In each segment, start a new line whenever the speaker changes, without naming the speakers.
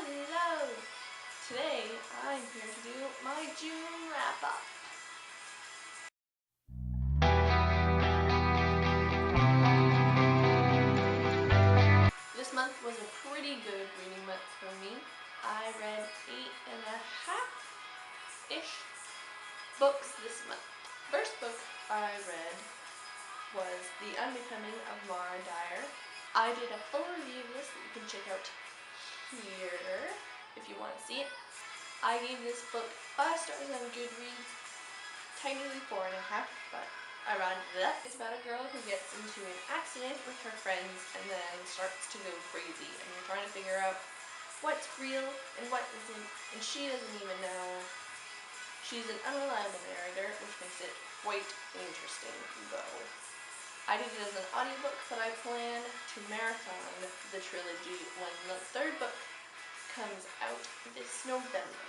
Hello! Today I'm here to do my June wrap-up. This month was a pretty good reading month for me. I read 8.5-ish books this month. First book I read was The Unbecoming of Mara Dyer. I did a full review of this that you can check out here if you want to see it. I gave this book 5 stars on Goodreads, technically 4.5, but I rounded it up. It's about a girl who gets into an accident with her friends and then starts to go crazy, and you're trying to figure out what's real and what isn't, and she doesn't even know. She's an unreliable narrator, which makes it quite interesting, though. I did it as an audiobook, but I plan to marathon the trilogy when the third book comes out this November.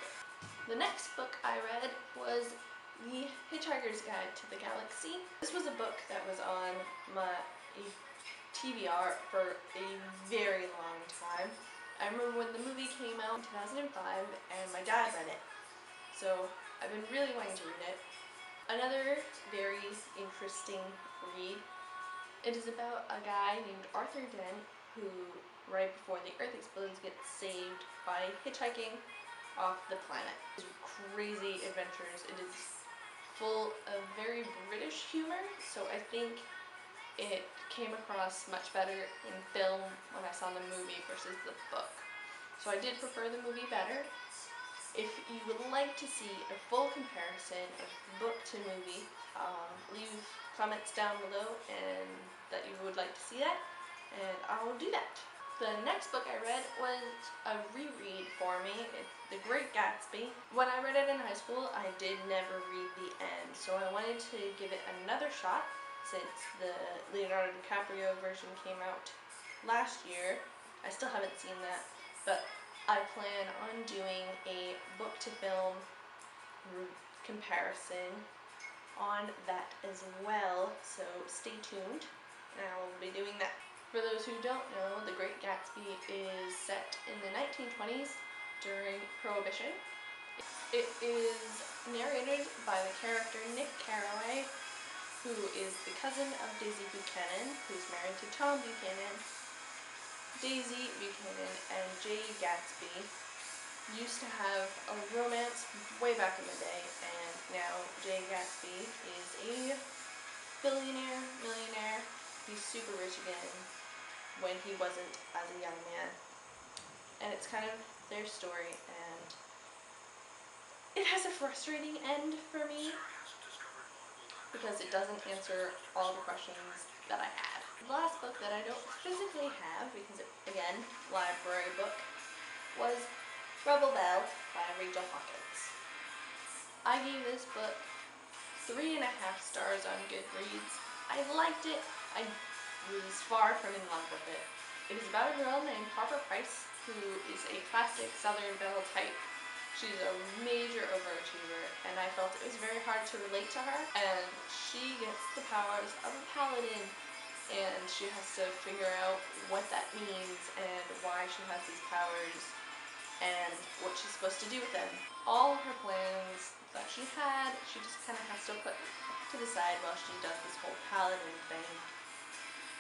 The next book I read was The Hitchhiker's Guide to the Galaxy. This was a book that was on my TBR for a very long time. I remember when the movie came out in 2005 and my dad read it. So I've been really wanting to read it. Another very interesting read. It is about a guy named Arthur Dent who, right before the Earth explodes, gets saved by hitchhiking off the planet. It's crazy adventures. It is full of very British humor, so I think it came across much better in film when I saw the movie versus the book. So I did prefer the movie better. If you would like to see a full comparison of book to movie, leave comments down below and that you would like to see that, and I'll do that. The next book I read was a reread for me. It's The Great Gatsby. When I read it in high school, I did never read the end, so I wanted to give it another shot since the Leonardo DiCaprio version came out last year. I still haven't seen that, but I plan on doing a book to film comparison on that as well, so stay tuned and I will be doing that. For those who don't know, The Great Gatsby is set in the 1920s during Prohibition. It is narrated by the character Nick Carraway, who is the cousin of Daisy Buchanan, who's married to Tom Buchanan. Daisy Buchanan and Jay Gatsby used to have a romance way back in the day, and now Jay Gatsby is a billionaire, millionaire. He's super rich again when he wasn't as a young man. And it's kind of their story, and it has a frustrating end for me because it doesn't answer all the questions that I had. The last book that I don't physically have, because it, again, library book, was Rebel Belle by Rachel Hawkins. I gave this book 3.5 stars on Goodreads. I liked it. I was far from in love with it. It is about a girl named Harper Price, who is a classic Southern Belle type. She's a major overachiever, and I felt it was very hard to relate to her. And she gets the powers of a paladin, and she has to figure out what that means and why she has these powers and what she's supposed to do with them. All her plans that she had, she just kind of has to put to the side while she does this whole paladin thing,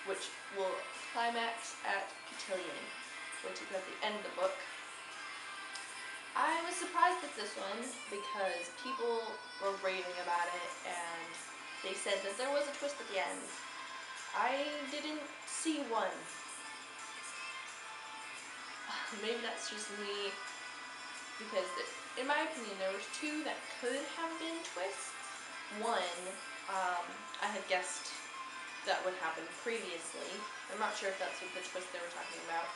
which will climax at Cotillion, which is at the end of the book. I was surprised with this one because people were raving about it and they said that there was a twist at the end. I didn't see one. Maybe that's just me, because in my opinion there was 2 that could have been twists. One, I had guessed that would happen previously. I'm not sure if that's what the twist they were talking about.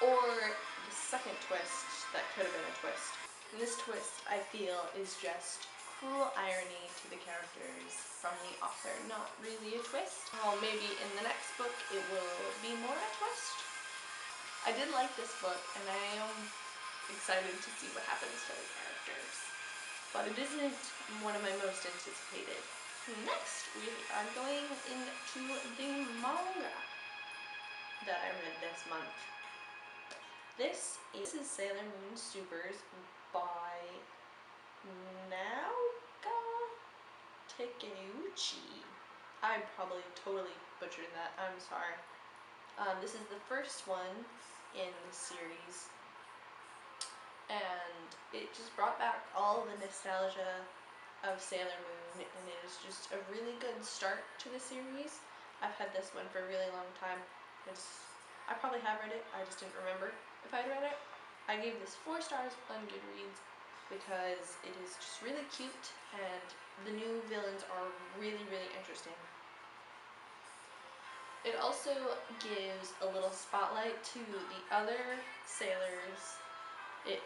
Or the second twist that could have been a twist. And this twist, I feel, is just cruel irony to the characters from the author, not really a twist. Well, maybe in the next book it will be more a twist. I did like this book, and I am excited to see what happens to the characters. But it isn't one of my most anticipated. Next, we are going into the manga that I read this month. This is Sailor Moon Supers by Naoka Takeuchi. I probably totally butchered that. I'm sorry. This is the first one in the series, and it just brought back all the nostalgia of Sailor Moon, and it is just a really good start to the series. I've had this one for a really long time. I probably have read it, I just didn't remember if I'd read it. I gave this 4 stars on Goodreads because it is just really cute and the new villains are really, really interesting. It also gives a little spotlight to the other sailors.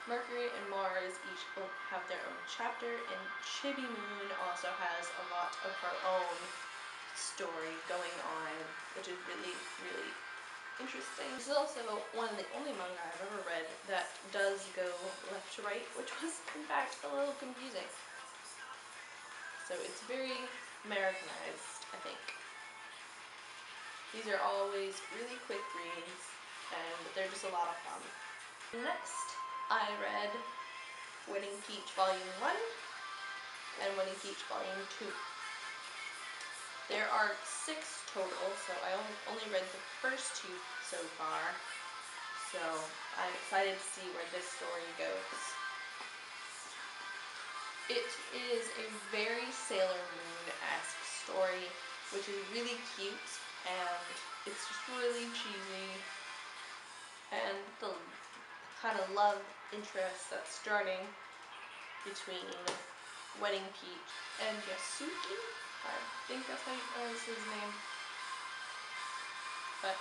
Mercury and Mars each have their own chapter, and Chibi Moon also has a lot of her own story going on, which is really, really interesting. This is also one of the only manga I've ever read that does go left to right, which was in fact a little confusing. So it's very Americanized, I think. These are always really quick reads, and they're just a lot of fun. Next, I read Wedding Peach Volume 1 and Wedding Peach Volume 2. There are 6 total, so I only read the first 2 so far. So I'm excited to see where this story goes. It is a very Sailor Moon-esque story, which is really cute, and it's just really cheesy. And the kind of love interest that's starting between Wedding Peach and Yasuki, I think that's how you pronounce his name. But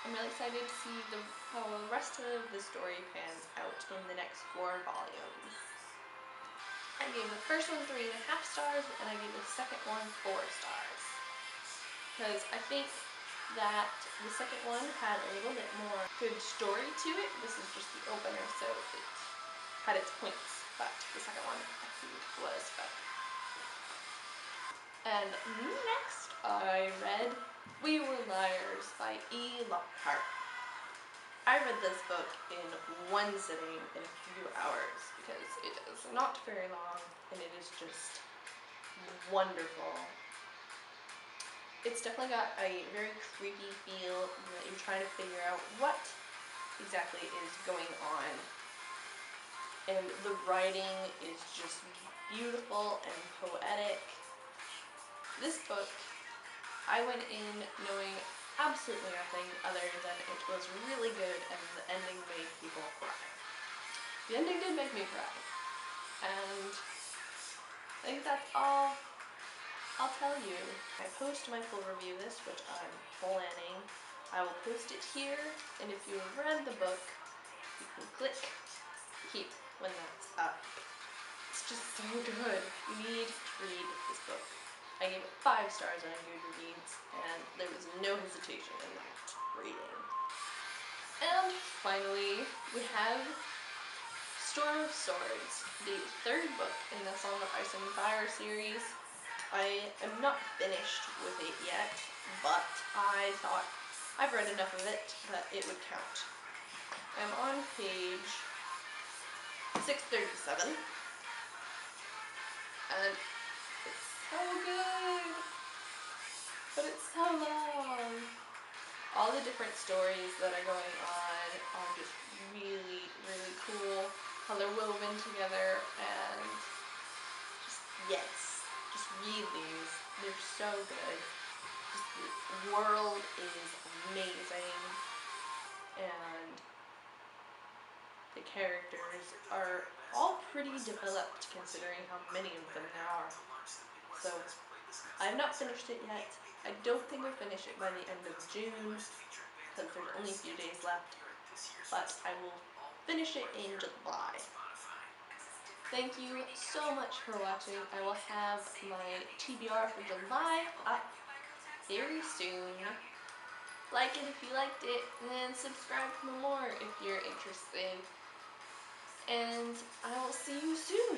I'm really excited to see how the rest of the story pans out in the next 4 volumes. I gave the first one 3.5 stars, and I gave the second one 4 stars. Because I think that the second one had a little bit more good story to it. This is just the opener, so it had its points, but the second one I think was better. And next I read We Were Liars by E. Lockhart. I read this book in one sitting in a few hours because it is not very long and it is just wonderful. It's definitely got a very creepy feel that you're trying to figure out what exactly is going on. And the writing is just beautiful and poetic. This book, I went in knowing absolutely nothing other than it was really good and the ending made people cry. The ending did make me cry. And I think that's all I'll tell you. I post my full review of this, which I'm planning. I will post it here, and if you've read the book, you can click here when that's up. It's just so good. You need to read this book. I gave it 5 stars on Goodreads, and there was no hesitation in that rating. And finally, we have Storm of Swords, the 3rd book in the Song of Ice and Fire series. I am not finished with it yet, but I thought I've read enough of it that it would count. I'm on page 637, and it's so good, but it's so long. All the different stories that are going on are just really, really cool, how they're woven together, and just read these. They're so good. Just the world is amazing, and the characters are all pretty developed considering how many of them there are. So, I've not finished it yet. I don't think I'll finish it by the end of June, because there's only a few days left, but I will finish it in July. Thank you so much for watching. I will have my TBR for July up very soon. Like it if you liked it, and subscribe for more if you're interested. And I will see you soon.